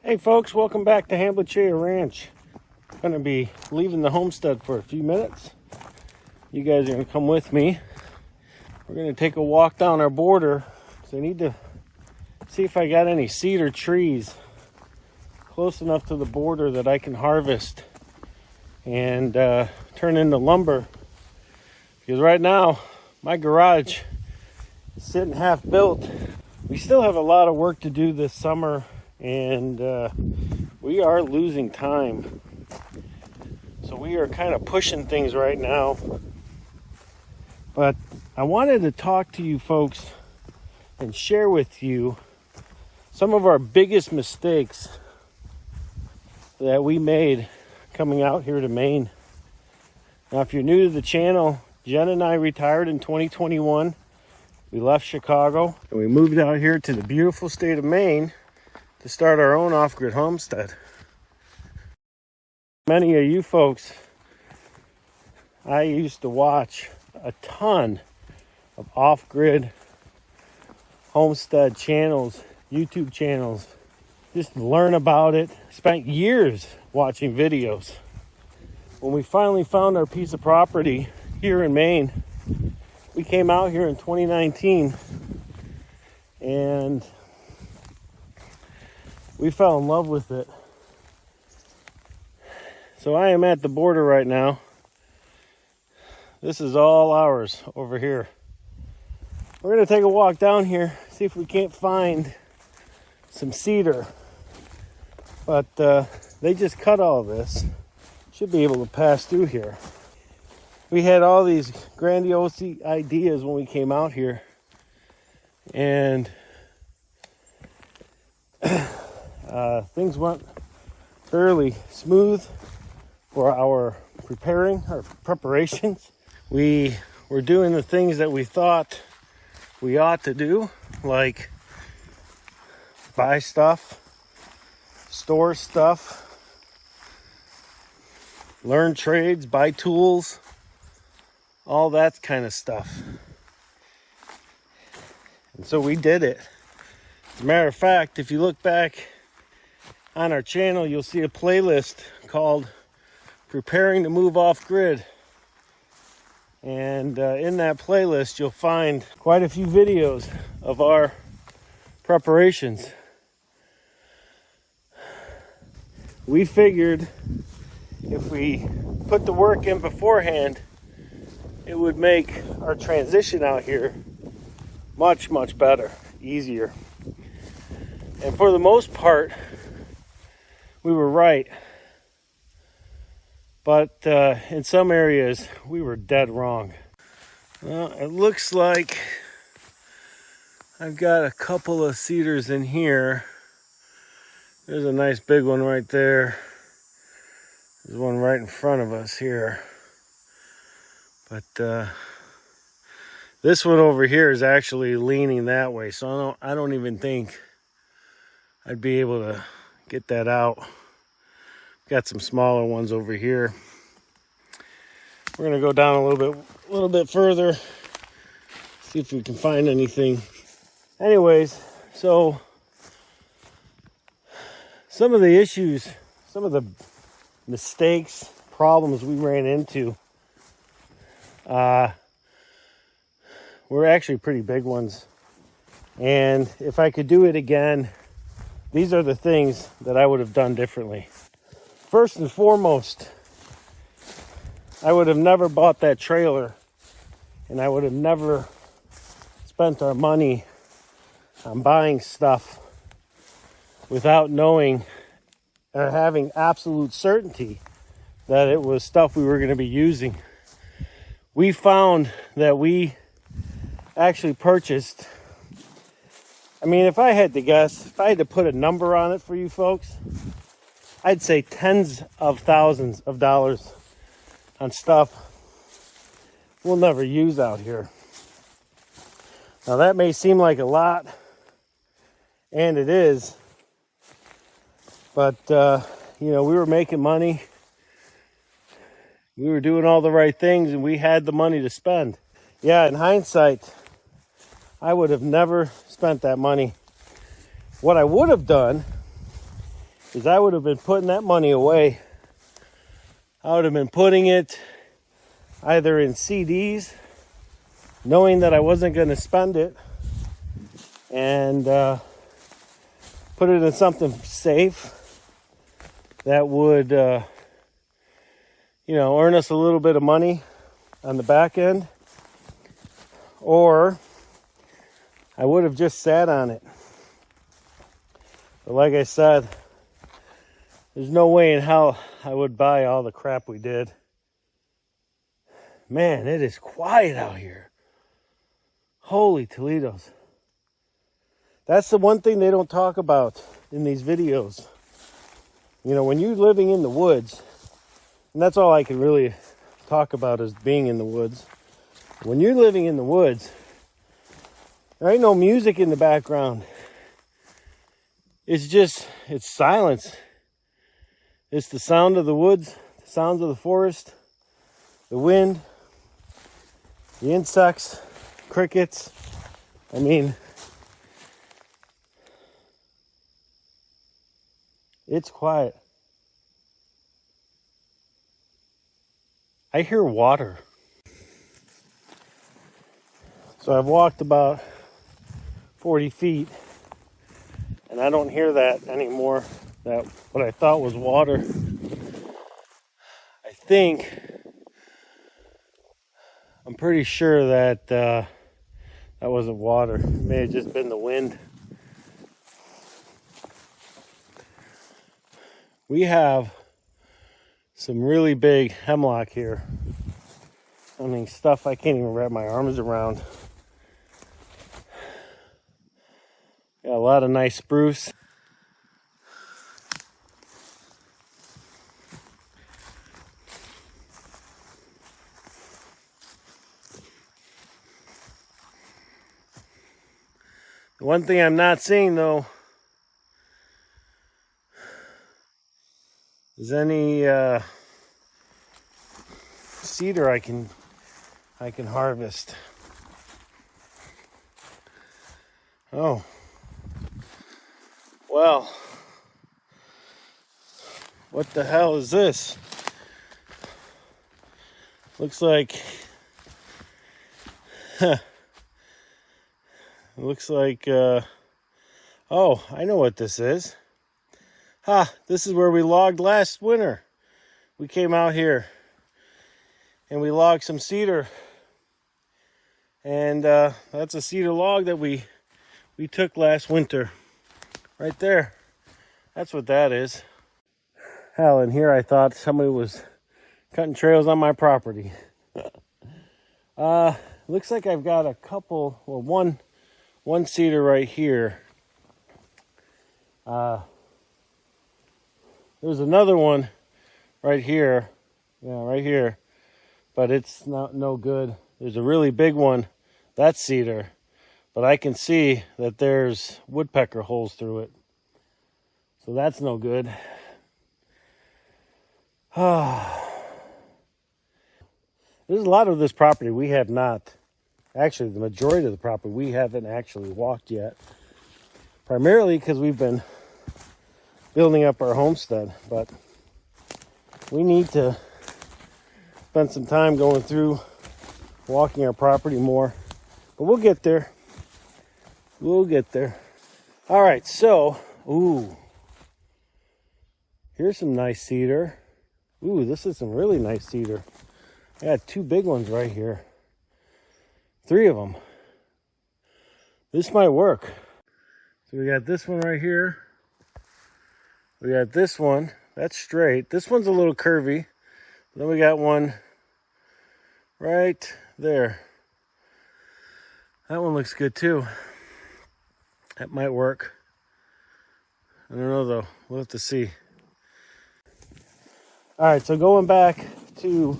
Hey folks, welcome back to Hanbleceya Ranch. I'm going to be leaving the homestead for a few minutes. You guys are going to come with me. We're going to take a walk down our border. So I need to see if I got any cedar trees close enough to the border that I can harvest and turn into lumber. Because right now, my garage is sitting half built. We still have a lot of work to do this summer. And we are losing time. So we are kind of pushing things right now. But I wanted to talk to you folks and share with you some of our biggest mistakes that we made coming out here to Maine. Now, if you're new to the channel, Jen and I retired in 2021. We left Chicago and we moved out here to the beautiful state of Maine to start our own off-grid homestead. Many of you folks, I used to watch a ton of off-grid homestead channels, YouTube channels, just to learn about it. Spent years watching videos. When we finally found our piece of property here in Maine, we came out here in 2019 and we fell in love with it. So I am at the border right now. This is all ours over here. We're going to take a walk down here, see if we can't find some cedar. But they just cut all this. Should be able to pass through here. We had all these grandiose ideas when we came out here. And things went fairly smooth for our preparations. We were doing the things that we thought we ought to do, like buy stuff, store stuff, learn trades, buy tools, all that kind of stuff. And so we did it. As a matter of fact, if you look back on our channel, you'll see a playlist called Preparing to Move Off Grid. And in that playlist, you'll find quite a few videos of our preparations. We figured if we put the work in beforehand, it would make our transition out here much, much better, easier. And for the most part, we were right. But in some areas, we were dead wrong. Well, it looks like I've got a couple of cedars in here. There's a nice big one right there. There's one right in front of us here. But this one over here is actually leaning that way. So I don't even think I'd be able to get that out. Got some smaller ones over here. We're gonna go down a little bit further, see if we can find anything. Anyways, so some of the issues, some of the mistakes, problems we ran into were actually pretty big ones. And if I could do it again, these are the things that I would have done differently. First and foremost, I would have never bought that trailer, and I would have never spent our money on buying stuff without knowing or having absolute certainty that it was stuff we were going to be using. We found that we actually purchased, I mean, if I had to guess, if I had to put a number on it for you folks, I'd say tens of thousands of dollars on stuff we'll never use out here. Now that may seem like a lot, and it is, but you know, we were making money. We were doing all the right things, and we had the money to spend. Yeah, in hindsight, I would have never spent that money. What I would have done is I would have been putting that money away. I would have been putting it either in CDs, knowing that I wasn't going to spend it, and put it in something safe that would, earn us a little bit of money on the back end. Or I would have just sat on it. But like I said, there's no way in hell I would buy all the crap we did. Man, it is quiet out here. Holy Toledos. That's the one thing they don't talk about in these videos. When you're living in the woods, and that's all I can really talk about is being in the woods. When you're living in the woods, there ain't no music in the background. It's silence. It's the sound of the woods, the sounds of the forest, the wind, the insects, crickets. I mean, it's quiet. I hear water. So I've walked about 40 feet and I don't hear that anymore. That what I thought was water. I'm pretty sure that that wasn't water. It may have just been the wind. We have some really big hemlock here. I mean, stuff I can't even wrap my arms around. Got a lot of nice spruce. The one thing I'm not seeing though is any cedar I can harvest. Oh. Well, what the hell is this? Looks like, oh, I know what this is. This is where we logged last winter. We came out here and we logged some cedar. And that's a cedar log that we took last winter. Right there. That's what that is. Hell, in here I thought somebody was cutting trails on my property. Looks like I've got a couple, well, one cedar right here. There's another one right here. Yeah, right here. But it's no good. There's a really big one. That's cedar. But I can see that there's woodpecker holes through it. So that's no good. There's a lot of this property we have not. Actually, the majority of the property we haven't actually walked yet. Primarily because we've been building up our homestead. But we need to spend some time going through, walking our property more. But we'll get there. We'll get there. All right, so, here's some nice cedar. This is some really nice cedar. I got 2 big ones right here. 3 of them. This might work. So we got this one right here. We got this one. That's straight. This one's a little curvy. Then we got one right there. That one looks good too. That might work. I don't know though. We'll have to see. All right, so going back to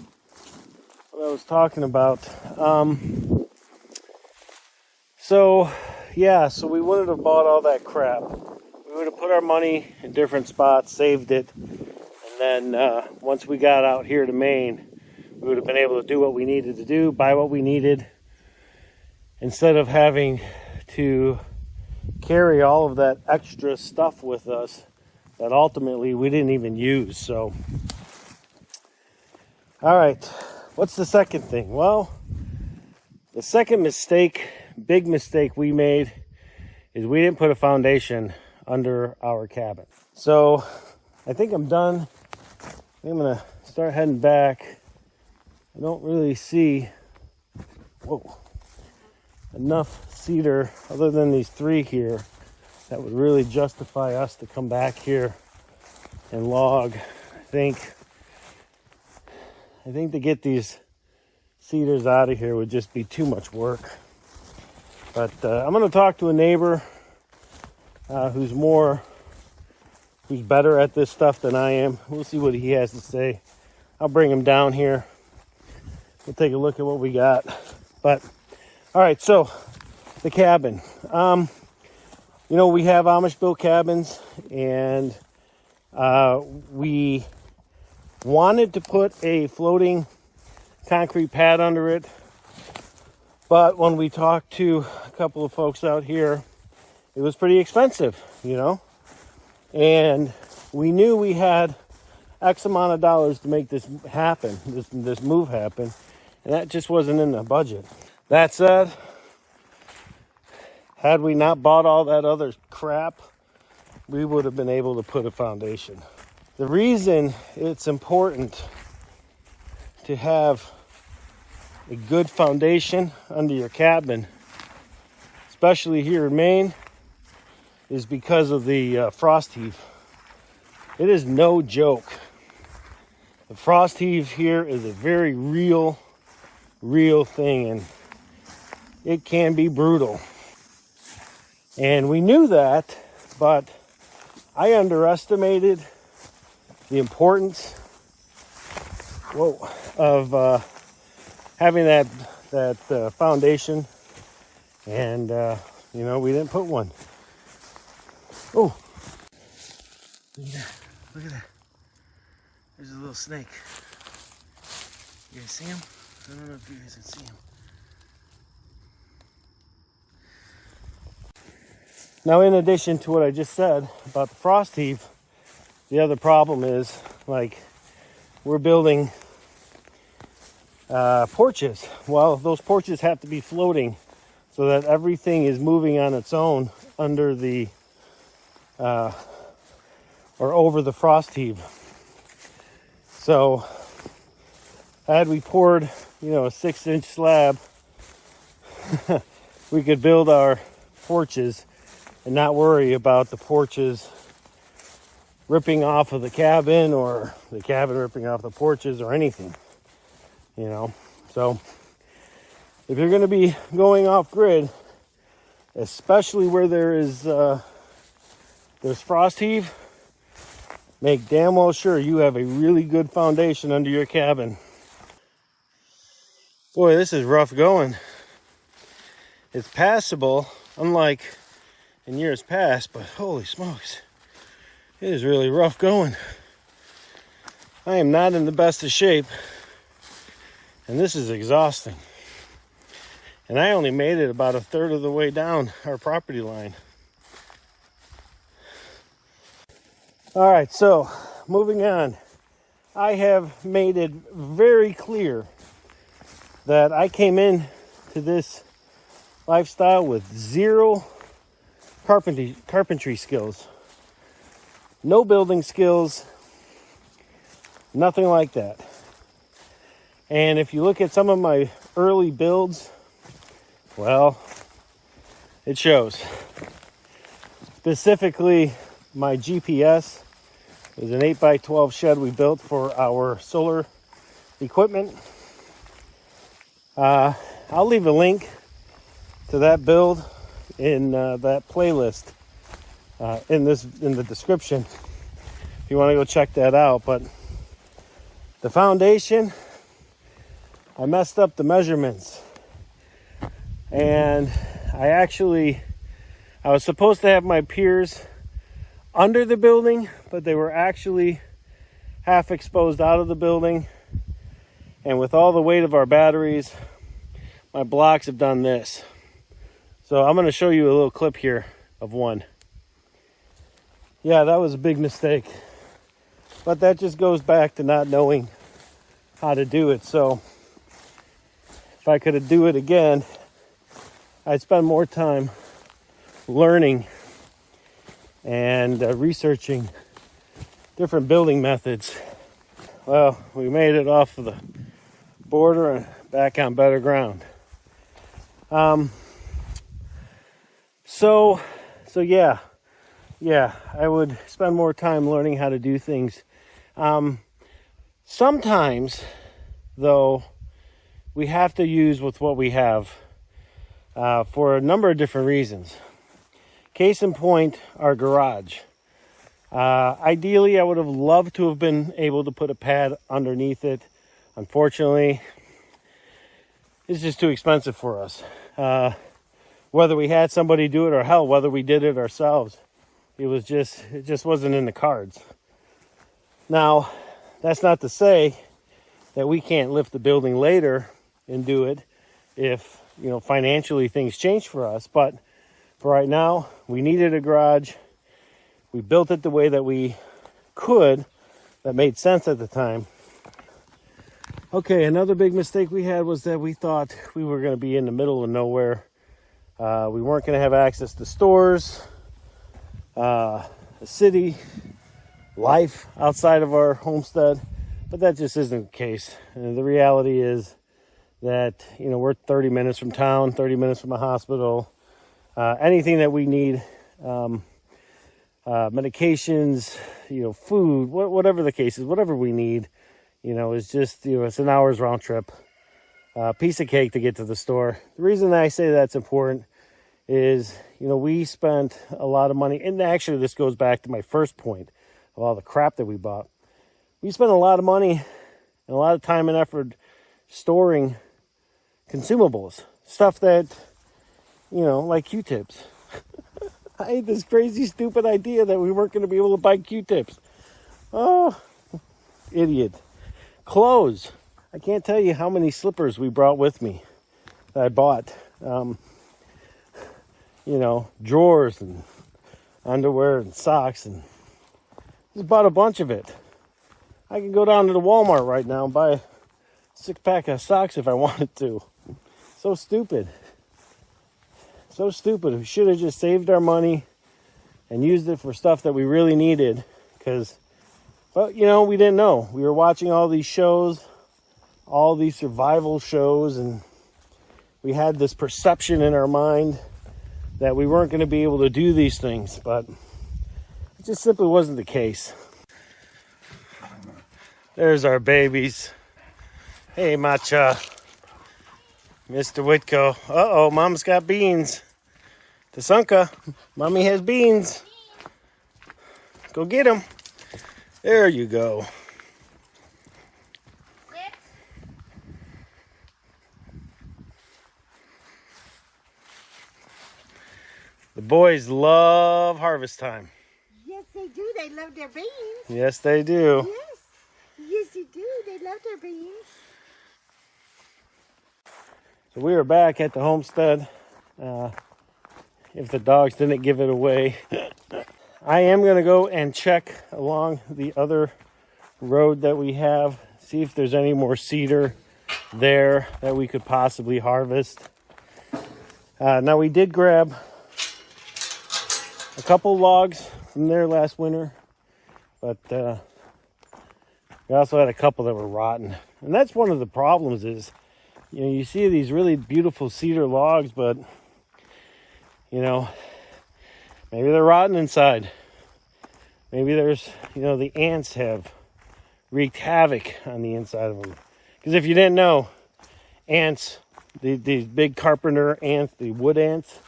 what I was talking about. So we wouldn't have bought all that crap. We would have put our money in different spots, saved it, and then once we got out here to Maine, we would have been able to do what we needed to do, buy what we needed, instead of having to carry all of that extra stuff with us that ultimately we didn't even use. So, all right, what's the second thing? Well, the second mistake, big mistake we made, is we didn't put a foundation under our cabin. So I think I'm done. I'm gonna start heading back. I don't really see enough cedar other than these 3 here that would really justify us to come back here and log. I think to get these cedars out of here would just be too much work. But I'm going to talk to a neighbor who's better at this stuff than I am. We'll see what he has to say. I'll bring him down here. We'll take a look at what we got. But all right, so the cabin. You know, we have Amish built cabins, and we wanted to put a floating concrete pad under it, but when we talked to a couple of folks out here, it was pretty expensive, you know, and we knew we had X amount of dollars to make this happen, this move happen, and that just wasn't in the budget. That said, had we not bought all that other crap, we would have been able to put a foundation. The reason it's important to have a good foundation under your cabin, especially here in Maine, is because of the frost heave. It is no joke. The frost heave here is a very real thing, and it can be brutal. And we knew that, but I underestimated the importance of having that foundation, and you know, we didn't put one. Oh, look at that. There's a little snake. You guys see him? I don't know if you guys can see him. Now, in addition to what I just said about the frost heave, the other problem is, like, we're building porches. Well, those porches have to be floating so that everything is moving on its own under the or over the frost heave. So had we poured, you know, a 6-inch slab, we could build our porches and not worry about the porches ripping off of the cabin or the cabin ripping off the porches or anything, you know. So if you're going to be going off grid, especially where there's frost heave, make damn well sure you have a really good foundation under your cabin. Boy, this is rough going. It's passable, unlike in years past, but holy smokes, it is really rough going. I am not in the best of shape, and this is exhausting. And I only made it about a third of the way down our property line. All right, so moving on. I have made it very clear that I came in to this lifestyle with zero carpentry skills. No building skills, nothing like that. And if you look at some of my early builds, well, it shows. Specifically, my GPS is an 8x12 shed we built for our solar equipment. I'll leave a link to that build in that playlist in the description if you want to go check that out. But the foundation, I messed up the measurements, and I was supposed to have my piers under the building, but they were actually half exposed out of the building. And with all the weight of our batteries, my blocks have done this. So I'm going to show you a little clip here of one. Yeah, that was a big mistake. But that just goes back to not knowing how to do it. So if I could do it again, I'd spend more time learning and researching different building methods. Well, we made it off of the border and back on better ground. So yeah, I would spend more time learning how to do things. Sometimes, though, we have to use with what we have for a number of different reasons. Case in point, our garage. Ideally, I would have loved to have been able to put a pad underneath it. Unfortunately, it's just too expensive for us. Whether we had somebody do it or hell, whether we did it ourselves, it just wasn't in the cards. Now, that's not to say that we can't lift the building later and do it if, financially things change for us. But for right now, we needed a garage. We built it the way that we could, that made sense at the time. Okay, another big mistake we had was that we thought we were going to be in the middle of nowhere. We weren't going to have access to stores, the city, life outside of our homestead, but that just isn't the case. And the reality is that, we're 30 minutes from town, 30 minutes from a hospital. Anything that we need, medications, food, whatever the case is, whatever we need, is just, it's an hour's round trip. Piece of cake to get to the store. The reason that I say that's important is, we spent a lot of money, and actually this goes back to my first point of all the crap that we bought. We spent a lot of money and a lot of time and effort storing consumables, stuff that, like Q-tips. I had this crazy, stupid idea that we weren't going to be able to buy Q-tips. Oh, idiot. Clothes. I can't tell you how many slippers we brought with me that I bought. Drawers and underwear and socks, and just bought a bunch of it. I can go down to the Walmart right now and buy a 6-pack of socks if I wanted to. So stupid. So stupid. We should have just saved our money and used it for stuff that we really needed. Because, we didn't know. We were watching all these shows, all these survival shows, and we had this perception in our mind that we weren't going to be able to do these things, but it just simply wasn't the case. There's our babies. Hey, Matcha. Mr. Whitco. Uh-oh, Mom's got beans. Tasunka, Mommy has beans. Go get them. There you go. The boys love harvest time. Yes, they do. They love their beans. Yes, they do. Yes, they do. They love their beans. So we are back at the homestead. If the dogs didn't give it away. I am going to go and check along the other road that we have. See if there's any more cedar there that we could possibly harvest. Now we did grab a couple logs from there last winter, but we also had a couple that were rotten. And that's one of the problems is, you see these really beautiful cedar logs, but, maybe they're rotten inside. Maybe there's, the ants have wreaked havoc on the inside of them. Because if you didn't know, ants, these big carpenter ants, the wood ants,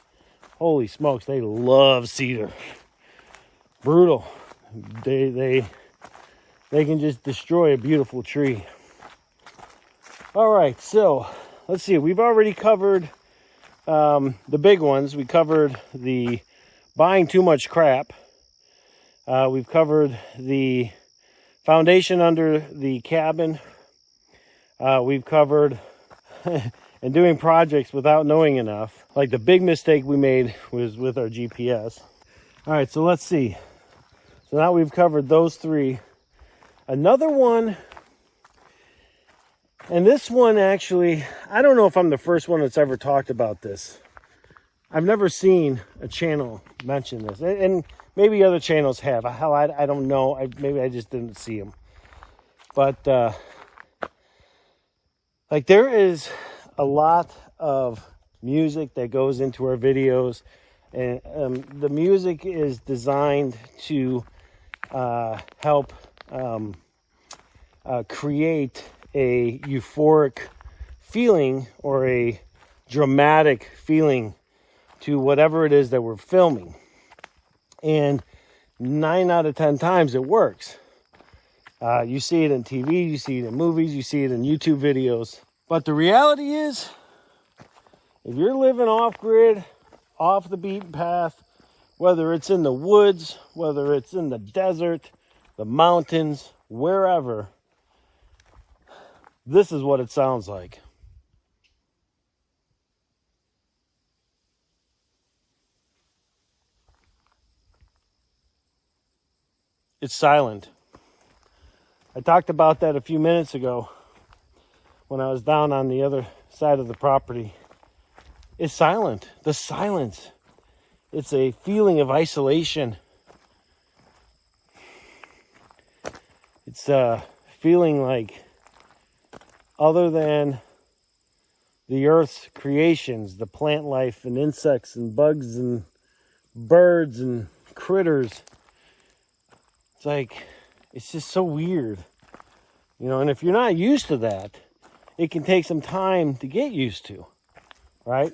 holy smokes, they love cedar. Brutal. They can just destroy a beautiful tree. All right, so let's see. We've already covered the big ones. We covered the buying too much crap. We've covered the foundation under the cabin. We've covered and doing projects without knowing enough. Like the big mistake we made was with our GPS. All right, so let's see. So now we've covered those 3. Another one, and this one actually, I don't know if I'm the first one that's ever talked about this. I've never seen a channel mention this, and maybe other channels have. Hell, I don't know. Maybe I just didn't see them. But like, there is a lot of music that goes into our videos, and the music is designed to help create a euphoric feeling or a dramatic feeling to whatever it is that we're filming. And 9 out of 10 times it works. You see it in TV, you see it in movies, you see it in YouTube videos. But the reality is, if you're living off-grid, off the beaten path, whether it's in the woods, whether it's in the desert, the mountains, wherever, this is what it sounds like. It's silent. I talked about that a few minutes ago when I was down on the other side of the property. It's silent. The silence. It's a feeling of isolation. It's a feeling like, other than the earth's creations, the plant life and insects and bugs and birds and critters, it's like, it's just so weird. You know, and if you're not used to that, it can take some time to get used to, right?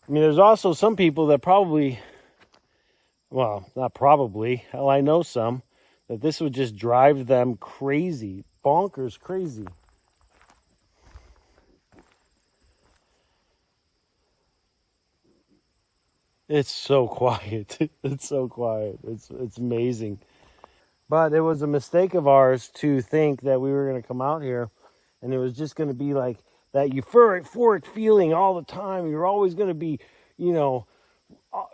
I mean, there's also some people that probably, well, not probably, hell, I know some, that this would just drive them crazy, bonkers crazy. It's so quiet. It's so quiet. It's amazing. But it was a mistake of ours to think that we were going to come out here and it was just going to be like that euphoric feeling all the time. You're always going to be,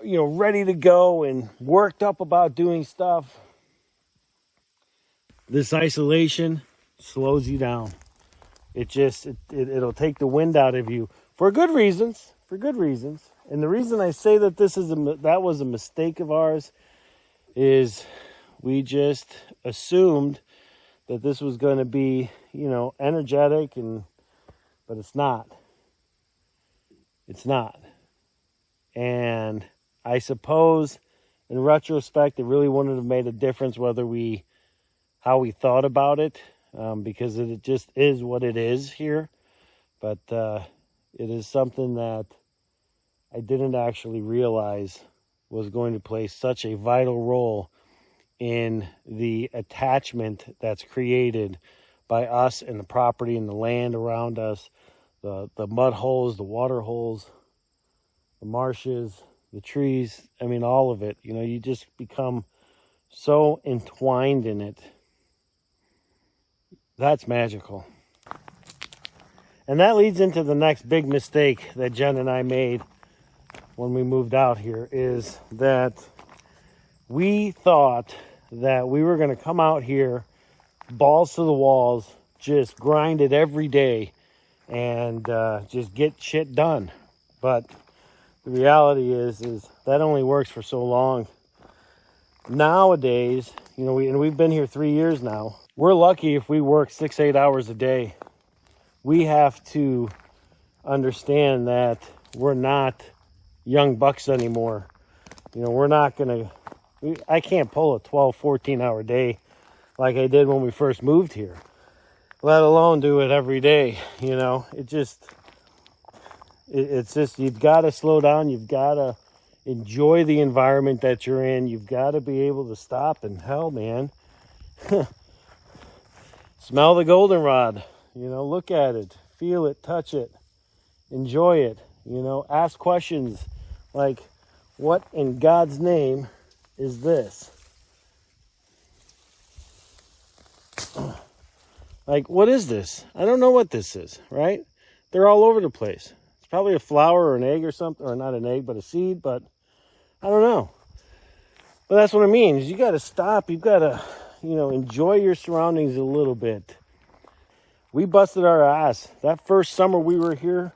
ready to go and worked up about doing stuff. This isolation slows you down. It'll take the wind out of you for good reasons. And the reason I say that that was a mistake of ours is we just assumed that this was going to be, energetic, but it's not. It's not. And I suppose in retrospect, it really wouldn't have made a difference how we thought about it, because it just is what it is here. But it is something that I didn't actually realize was going to play such a vital role in the attachment that's created by us and the property and the land around us, the mud holes, the water holes, the marshes, the trees. I mean, all of it. You just become so entwined in it. That's magical. And that leads into the next big mistake that Jen and I made when we moved out here, is that we thought that we were going to come out here, balls to the walls, just grind it every day and just get shit done. But the reality is that only works for so long. Nowadays, we've been here 3 years now. We're lucky if we work 6-8 hours a day. We have to understand that we're not young bucks anymore. We're not going to, I can't pull a 12, 14-hour day like I did when we first moved here, let alone do it every day. It's just, you've got to slow down. You've got to enjoy the environment that you're in. You've got to be able to stop and, hell, man, smell the goldenrod, look at it, feel it, touch it, enjoy it, ask questions like, what in God's name is this? Like, what is this? I don't know what this is, right? They're all over the place. It's probably a flower or an egg or something, or not an egg, but a seed, but I don't know. But that's what I mean, is you got to stop. You've got to, enjoy your surroundings a little bit. We busted our ass. That first summer we were here,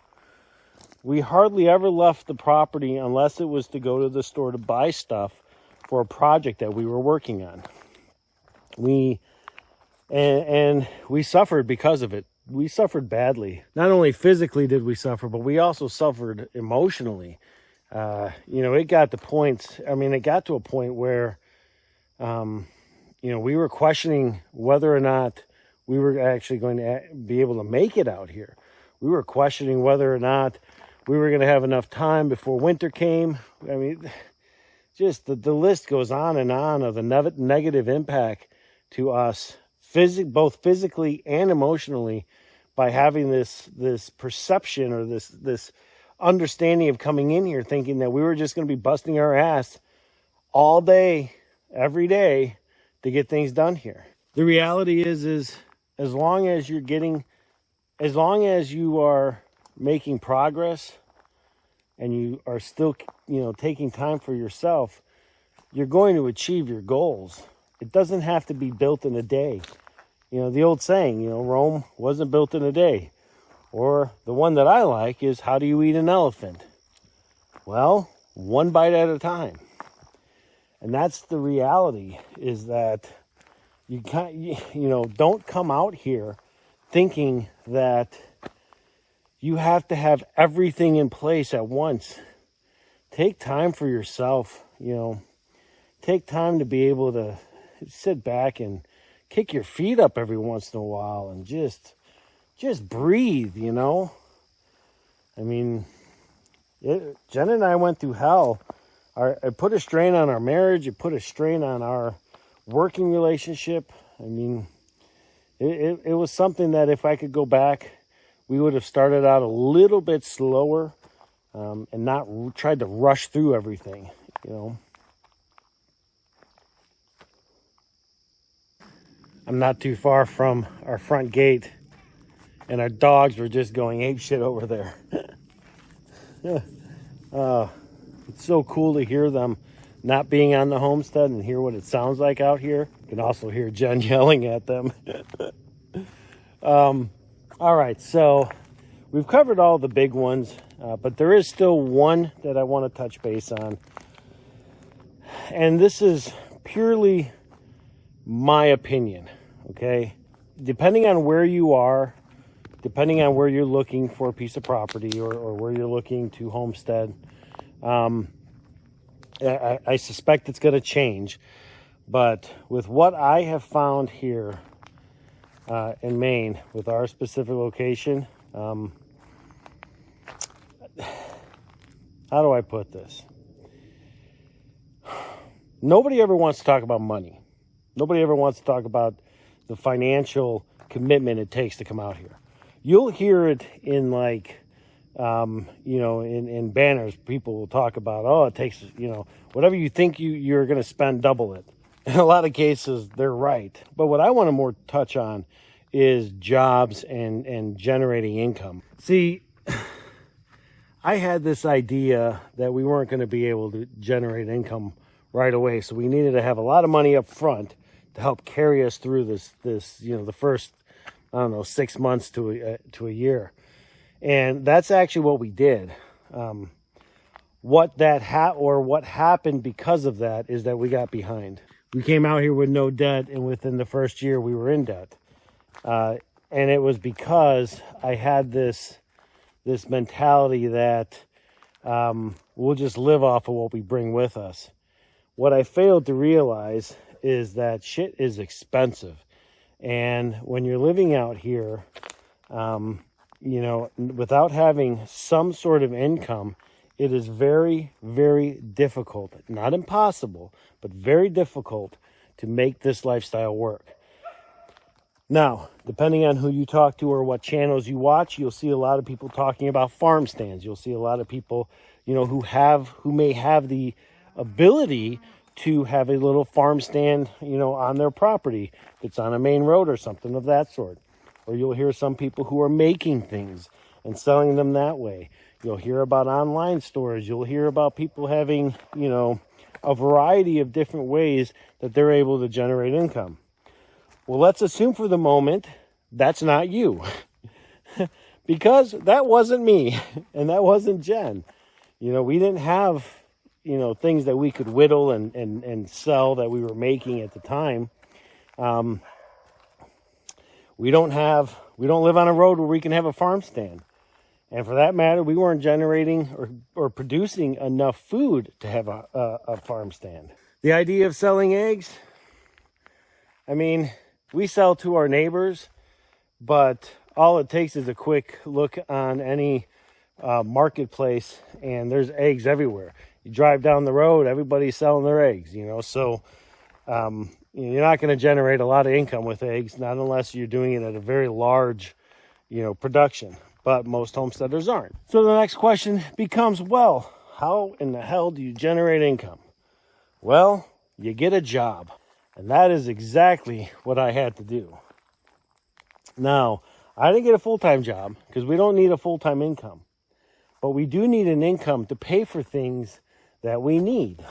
we hardly ever left the property unless it was to go to the store to buy stuff for a project that we were working on. And we suffered because of it. We suffered badly. Not only physically did we suffer, but we also suffered emotionally. It got to a point where, we were questioning whether or not we were actually going to be able to make it out here. We were questioning whether or not we were going to have enough time before winter came. I mean, just the list goes on and on of the negative impact to us, both physically and emotionally, by having this perception or this understanding of coming in here thinking that we were just going to be busting our ass all day, every day to get things done here. The reality is as long as you are making progress and you are still, taking time for yourself, you're going to achieve your goals. It doesn't have to be built in a day. The old saying, Rome wasn't built in a day. Or the one that I like is, how do you eat an elephant? Well, one bite at a time. And that's the reality, is that you can't, don't come out here thinking that you have to have everything in place at once. Take time for yourself, take time to be able to sit back and kick your feet up every once in a while and just breathe, I mean, Jen and I went through hell. It put a strain on our marriage. It put a strain on our working relationship. I mean, it was something that if I could go back, we would have started out a little bit slower and not tried to rush through everything, I'm not too far from our front gate, and our dogs were just going apeshit over there. It's so cool to hear them not being on the homestead and hear what it sounds like out here. You can also hear Jen yelling at them. All right, so we've covered all the big ones, but there is still one that I want to touch base on. And this is purely my opinion, okay? Depending on where you are, depending on where you're looking for a piece of property or where you're looking to homestead, I suspect it's going to change. But with what I have found here in Maine, with our specific location, how do I put this? Nobody ever wants to talk about money. Nobody ever wants to talk about the financial commitment it takes to come out here. You'll hear it in in banners. People will talk about, it takes, whatever you think you're going to spend, double it. In a lot of cases, they're right. But what I want to more touch on is jobs and generating income. See, I had this idea that we weren't going to be able to generate income right away. So we needed to have a lot of money up front to help carry us through this the first, 6 months to a year. And that's actually what we did. What happened because of that is that we got behind. We came out here with no debt, and within the first year we were in debt. And it was because I had this mentality that we'll just live off of what we bring with us. What I failed to realize is that shit is expensive. And when you're living out here, without having some sort of income, it is very, very difficult, not impossible, but very difficult to make this lifestyle work. Now, depending on who you talk to or what channels you watch, you'll see a lot of people talking about farm stands. You'll see a lot of people, who may have the ability to have a little farm stand, on their property that's on a main road or something of that sort. Or you'll hear some people who are making things and selling them that way. You'll hear about online stores. You'll hear about people having, a variety of different ways that they're able to generate income. Well, let's assume for the moment that's not you. Because that wasn't me and that wasn't Jen. You know, we didn't have, you know, things that we could whittle and sell that we were making at the time. We don't live on a road where we can have a farm stand. And for that matter, we weren't generating or producing enough food to have a farm stand. The idea of selling eggs, I mean, we sell to our neighbors, but all it takes is a quick look on any marketplace, and there's eggs everywhere. You drive down the road, everybody's selling their eggs, you know. So you're not going to generate a lot of income with eggs, not unless you're doing it at a very large, you know, production. But most homesteaders aren't. So the next question becomes, well, how in the hell do you generate income? Well, you get a job. And that is exactly what I had to do. Now, I didn't get a full-time job because we don't need a full-time income. But we do need an income to pay for things that we need.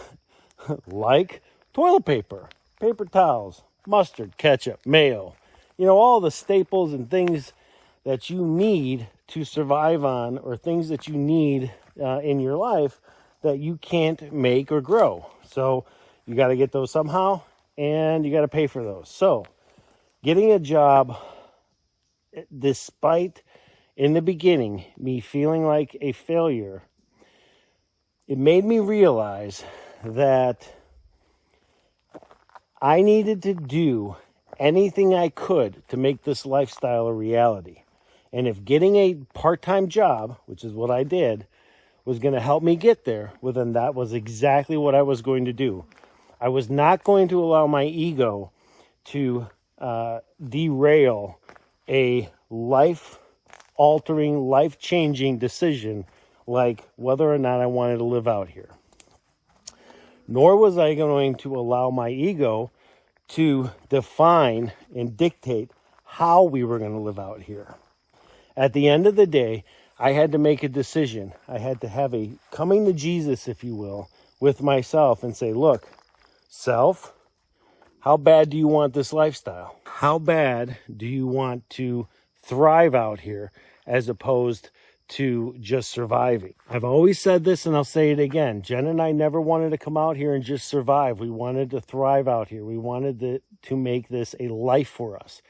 Like toilet paper, paper towels, mustard, ketchup, mayo. You know, all the staples and things that you need to survive on, or things that you need in your life that you can't make or grow. So you got to get those somehow, and you got to pay for those. So getting a job, despite in the beginning me feeling like a failure, it made me realize that I needed to do anything I could to make this lifestyle a reality. And if getting a part-time job, which is what I did, was going to help me get there, well, then that was exactly what I was going to do. I was not going to allow my ego to derail a life-altering, life-changing decision like whether or not I wanted to live out here. Nor was I going to allow my ego to define and dictate how we were going to live out here. At the end of the day, I had to make a decision. I had to have a coming to Jesus, if you will, with myself and say, look, self, how bad do you want this lifestyle? How bad do you want to thrive out here as opposed to just surviving? I've always said this, and I'll say it again. Jen and I never wanted to come out here and just survive. We wanted to thrive out here. We wanted to make this a life for us.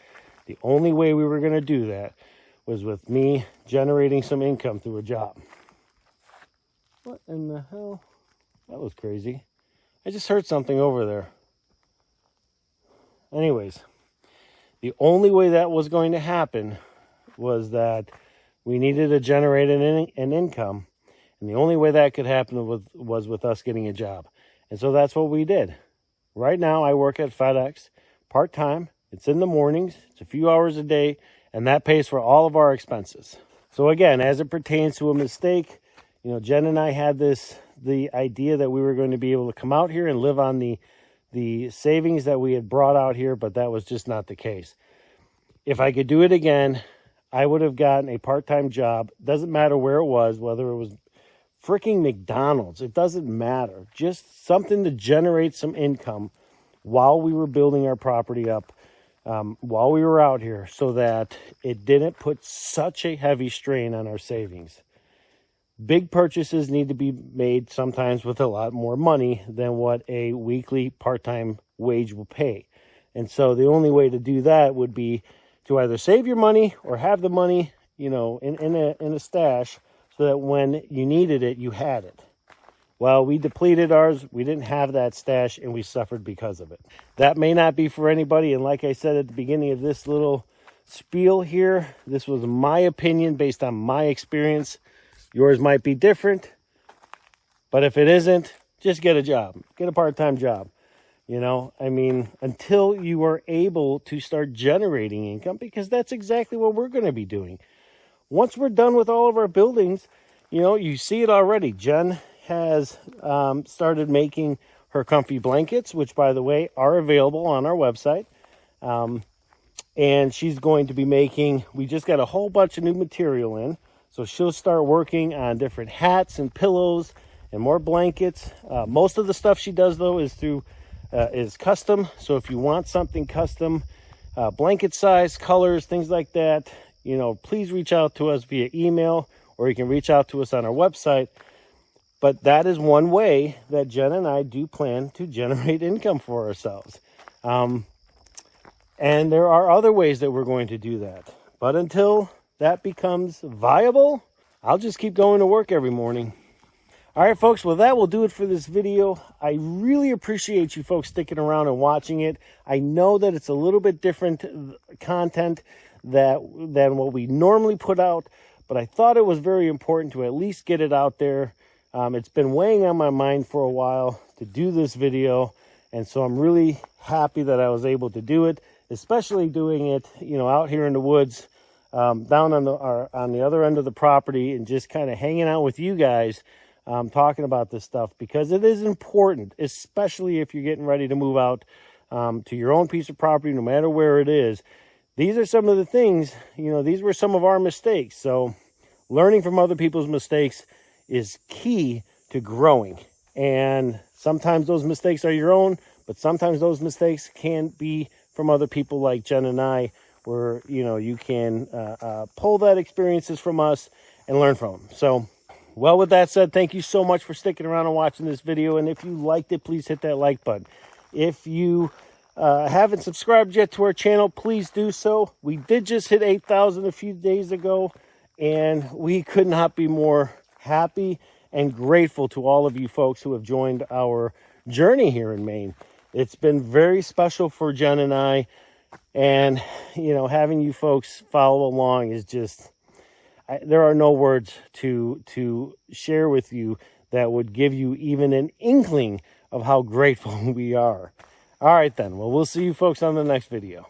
The only way we were going to do that was with me generating some income through a job. What in the hell? That was crazy. I just heard something over there. Anyways, the only way that was going to happen was that we needed to generate an income. And the only way that could happen was with us getting a job. And so that's what we did. Right now, I work at FedEx part-time. It's in the mornings. It's a few hours a day. And that pays for all of our expenses. So again, as it pertains to a mistake, you know, Jen and I had the idea that we were going to be able to come out here and live on the savings that we had brought out here, but that was just not the case. If I could do it again, I would have gotten a part-time job. Doesn't matter where it was, whether it was freaking McDonald's. It doesn't matter. Just something to generate some income while we were building our property up, while we were out here, so that it didn't put such a heavy strain on our savings. Big purchases need to be made sometimes with a lot more money than what a weekly part-time wage will pay. And so the only way to do that would be to either save your money or have the money, you know, in a stash, so that when you needed it, you had it. Well, we depleted ours. We didn't have that stash, and we suffered because of it. That may not be for anybody. And like I said at the beginning of this little spiel here, this was my opinion based on my experience. Yours might be different. But if it isn't, just get a job. Get a part-time job. You know, I mean, until you are able to start generating income, because that's exactly what we're going to be doing. Once we're done with all of our buildings, you know, you see it already. Jen has started making her comfy blankets, which, by the way, are available on our website. And she's going to be making, we just got a whole bunch of new material in. So she'll start working on different hats and pillows and more blankets. Most of the stuff she does though is custom. So if you want something custom, blanket size, colors, things like that, you know, please reach out to us via email, or you can reach out to us on our website. But that is one way that Jen and I do plan to generate income for ourselves. And there are other ways that we're going to do that. But until that becomes viable, I'll just keep going to work every morning. All right, folks, well, that will do it for this video. I really appreciate you folks sticking around and watching it. I know that it's a little bit different content than what we normally put out, but I thought it was very important to at least get it out there. It's been weighing on my mind for a while to do this video, and so I'm really happy that I was able to do it, especially doing it, you know, out here in the woods, down on the other end of the property, and just kind of hanging out with you guys, talking about this stuff, because it is important, especially if you're getting ready to move out to your own piece of property, no matter where it is. These are some of the things, you know, these were some of our mistakes. So learning from other people's mistakes is key to growing. And sometimes those mistakes are your own, but sometimes those mistakes can be from other people like Jen and I, where, you know, you can pull that experiences from us and learn from them. So, well, with that said, thank you so much for sticking around and watching this video. And if you liked it, please hit that like button. If you haven't subscribed yet to our channel, please do so. We did just hit 8,000 a few days ago, and we could not be more happy and grateful to all of you folks who have joined our journey here in Maine. It's been very special for Jen and I, and, you know, having you folks follow along is just, there are no words to share with you that would give you even an inkling of how grateful we are. All right then, well, we'll see you folks on the next video.